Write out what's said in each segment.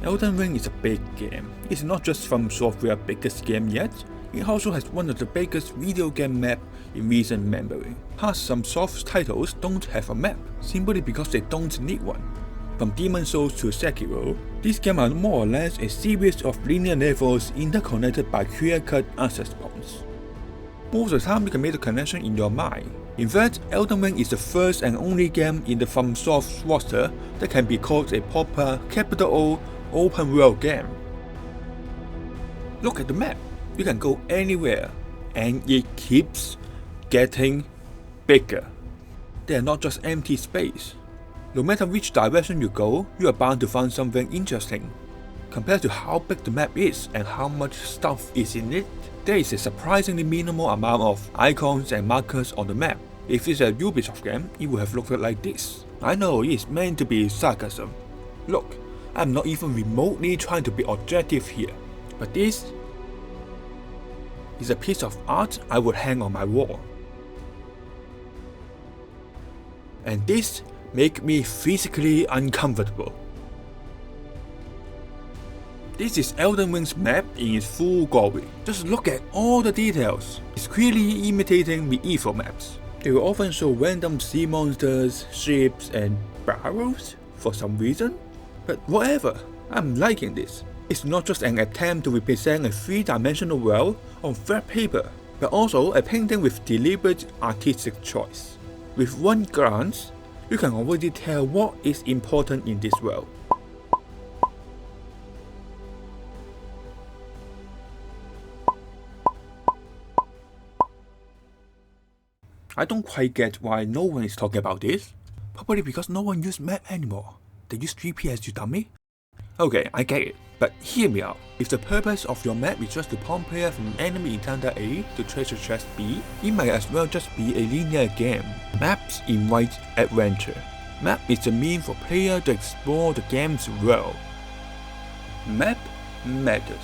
Elden Ring is a big game. It's not just From Software's biggest game yet, it also has one of the biggest video game maps in recent memory. Plus, some soft titles don't have a map, simply because they don't need one. From Demon's Souls to Sekiro, these games are more or less a series of linear levels interconnected by clear-cut access points. Most of the time you can make the connection in your mind. In fact, Elden Ring is the first and only game in the FromSoft roster that can be called a proper capital O open world game. Look at the map. You can go anywhere, and it keeps getting bigger. They are not just empty space. No matter which direction you go, you are bound to find something interesting. Compared to how big the map is and how much stuff is in it, there is a surprisingly minimal amount of icons and markers on the map. If it's a Ubisoft game, it would have looked like this. I know it's meant to be sarcasm. Look, I'm not even remotely trying to be objective here, but this is a piece of art I would hang on my wall. And this makes me physically uncomfortable. This is Elden Ring's map in its full glory. Just look at all the details. It's clearly imitating medieval maps. They will often show random sea monsters, ships, and barrels for some reason. But whatever, I'm liking this. It's not just an attempt to represent a three-dimensional world on flat paper, but also a painting with deliberate artistic choice. With one glance, you can already tell what is important in this world. I don't quite get why no one is talking about this. Probably because no one uses map anymore. They use GPS, you dummy. Okay, I get it, but hear me out. If the purpose of your map is just to prompt player from enemy encounter A to treasure chest B, it might as well just be a linear game. Maps invite adventure. Map is a means for player to explore the game's world. Map matters.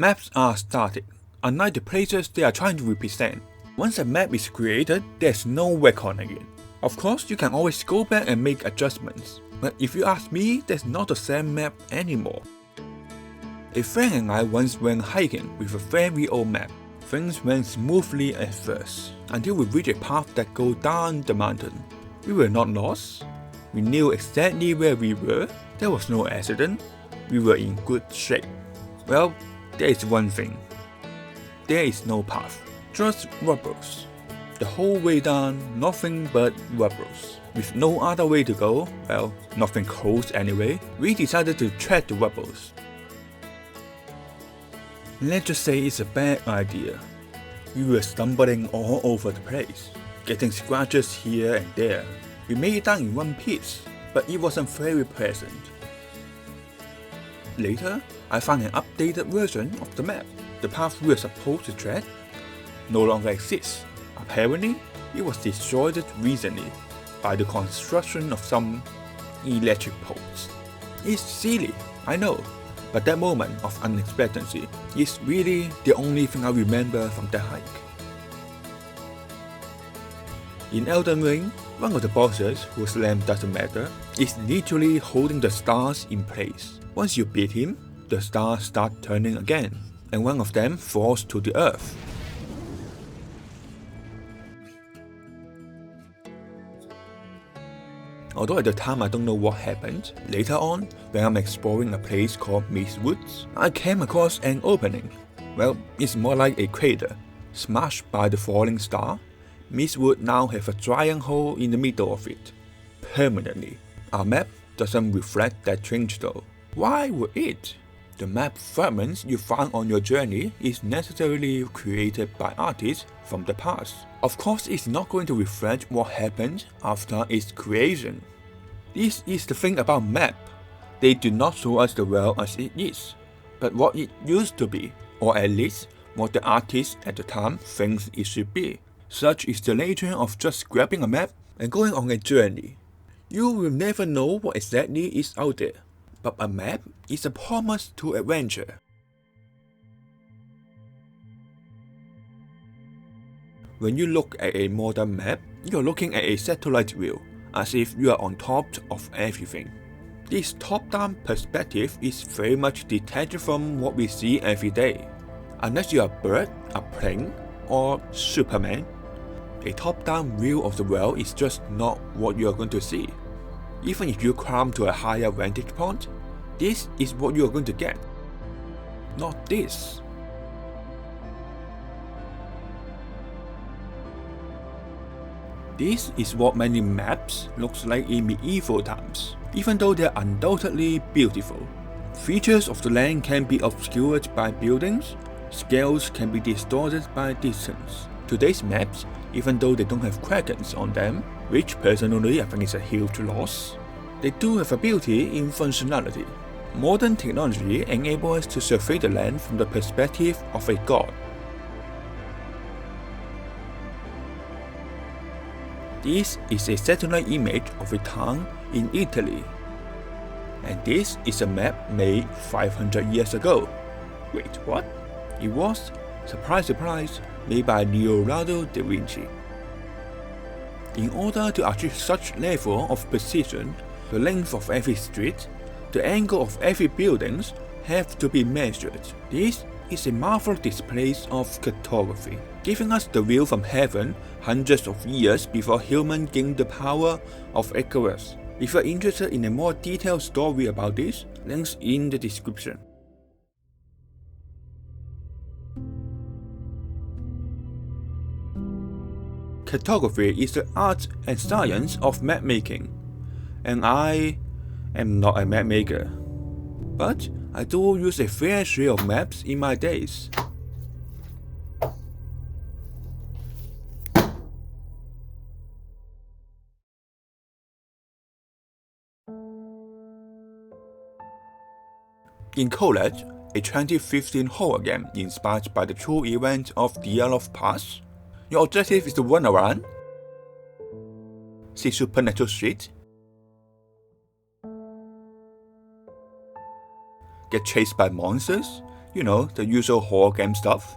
Maps are static, unlike the places they are trying to represent. Once a map is created, there's no reckoning it. Of course, you can always go back and make adjustments, but if you ask me, there's not the same map anymore. A friend and I once went hiking with a very old map. Things went smoothly at first, until we reached a path that goes down the mountain. We were not lost. We knew exactly where we were. There was no accident. We were in good shape. Well, there is one thing. There is no path, just rubbles. The whole way down, nothing but rubbles. With no other way to go, well, nothing close anyway, we decided to tread the rubbles. Let's just say it's a bad idea. We were stumbling all over the place, getting scratches here and there. We made it down in one piece, but it wasn't very pleasant. Later, I found an updated version of the map. The path we were supposed to tread no longer exists. Apparently, it was destroyed recently by the construction of some electric poles. It's silly, I know, but that moment of unexpectancy is really the only thing I remember from that hike. In Elden Ring, one of the bosses, whose name doesn't matter, is literally holding the stars in place. Once you beat him, the stars start turning again, and one of them falls to the earth. Although at the time I don't know what happened, later on, when I'm exploring a place called Mist Woods, I came across an opening. Well, it's more like a crater. Smashed by the falling star, Mist Wood now have a giant hole in the middle of it. Permanently. Our map doesn't reflect that change though. Why would it? The map fragments you find on your journey is necessarily created by artists from the past. Of course, it's not going to reflect what happened after its creation. This is the thing about map. They do not show us the world as it is, but what it used to be, or at least what the artist at the time thinks it should be. Such is the nature of just grabbing a map and going on a journey. You will never know what exactly is out there, but a map is a promise to adventure. When you look at a modern map, you're looking at a satellite view, as if you are on top of everything. This top-down perspective is very much detached from what we see every day. Unless you are a bird, a plane, or Superman, a top-down view of the world is just not what you are going to see. Even if you climb to a higher vantage point, this is what you are going to get. Not this. This is what many maps looks like in medieval times, even though they are undoubtedly beautiful. Features of the land can be obscured by buildings, scales can be distorted by distance. Today's maps, even though they don't have krakens on them, which personally I think is a huge loss, they do have a beauty in functionality. Modern technology enables us to survey the land from the perspective of a god. This is a satellite image of a town in Italy. And this is a map made 500 years ago. Wait, what? It was, surprise surprise, made by Leonardo da Vinci. In order to achieve such level of precision, the length of every street, the angle of every building have to be measured. This is a marvelous display of cartography, giving us the view from heaven hundreds of years before humans gained the power of accuracy. If you are interested in a more detailed story about this, links in the description. Cartography is the art and science of map making, and I am not a map maker, but I do use a fair share of maps in my days. In college, a 2015 horror game inspired by the true event of the Yellow Pass. Your objective is to run around, see supernatural shit, get chased by monsters, you know, the usual horror game stuff.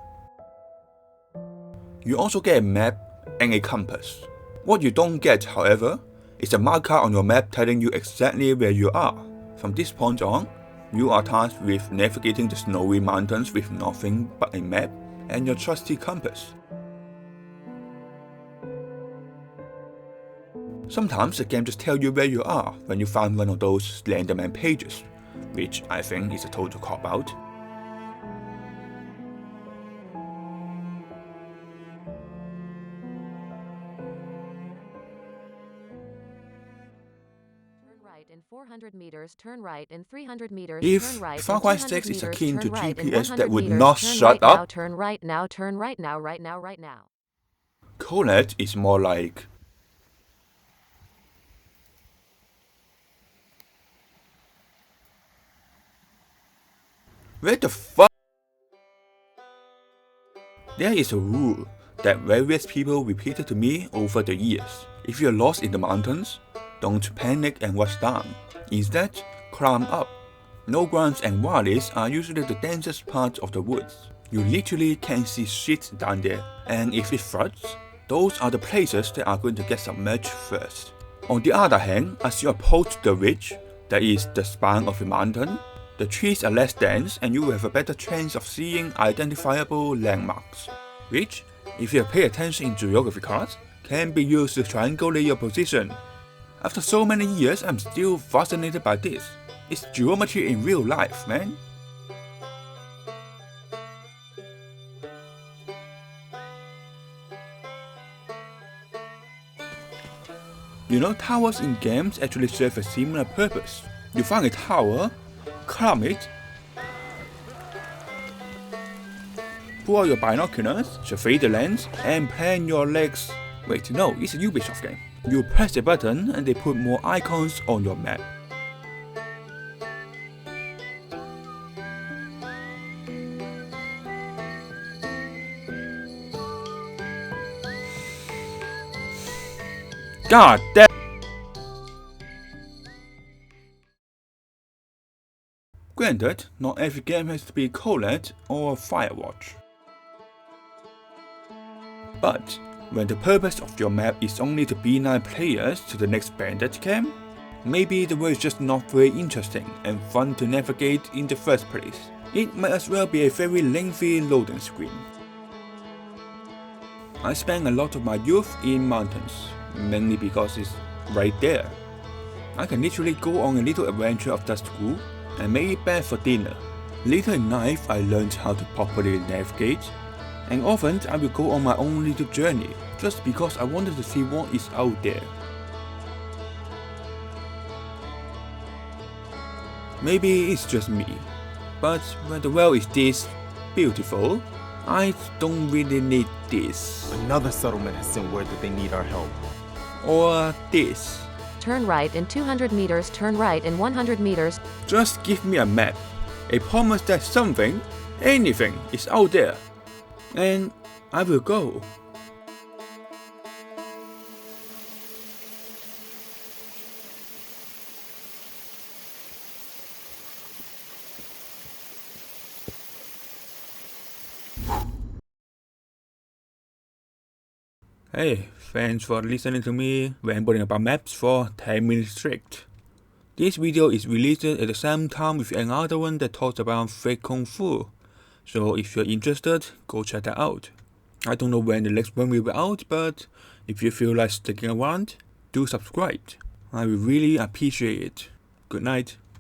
You also get a map and a compass. What you don't get, however, is a marker on your map telling you exactly where you are. From this point on, you are tasked with navigating the snowy mountains with nothing but a map and your trusty compass. Sometimes the game just tells you where you are when you find one of those Slenderman pages, which I think is a total cop-out. In 400 meters, turn right. In 300 meters, If turn right. Far Cry 6 is akin to right. GPS that would meters, not turn shut right up, now, turn right now, turn right now, right now, right now. Colette is more like where the fuck? There is a rule that various people repeated to me over the years. If you're lost in the mountains, don't panic and rush down. Instead, climb up. No grounds and valleys are usually the densest parts of the woods. You literally can't see shit down there, and if it floods, those are the places that are going to get submerged first. On the other hand, as you approach the ridge, that is the spine of the mountain, the trees are less dense and you will have a better chance of seeing identifiable landmarks, which, if you pay attention in geography class, can be used to triangulate your position. After so many years, I'm still fascinated by this. It's geometry in real life, man. You know, towers in games actually serve a similar purpose. You find a tower, climb it, pull out your binoculars, survey the lens, and plan your legs. Wait, no, it's a Ubisoft game. You press a button and they put more icons on your map. God damn! Granted, not every game has to be Colette or Firewatch. But when the purpose of your map is only to beeline players to the next bandit camp, maybe the world is just not very interesting and fun to navigate in the first place. It might as well be a very lengthy loading screen. I spent a lot of my youth in mountains, mainly because it's right there. I can literally go on a little adventure after school and make it back for dinner. Later in life I learned how to properly navigate, and often I will go on my own little journey just because I wanted to see what is out there. Maybe it's just me, but when the world is this beautiful, I don't really need this. Another settlement has sent word that they need our help. Or this. Turn right in 200 meters, turn right in 100 meters. Just give me a map, a promise that something, anything is out there, and I will go. Hey, thanks for listening to me rambling about maps for 10 minutes straight. This video is released at the same time with another one that talks about fake kung fu, so if you're interested, go check that out. I don't know when the next one will be out, but if you feel like sticking around, do subscribe. I will really appreciate it. Good night.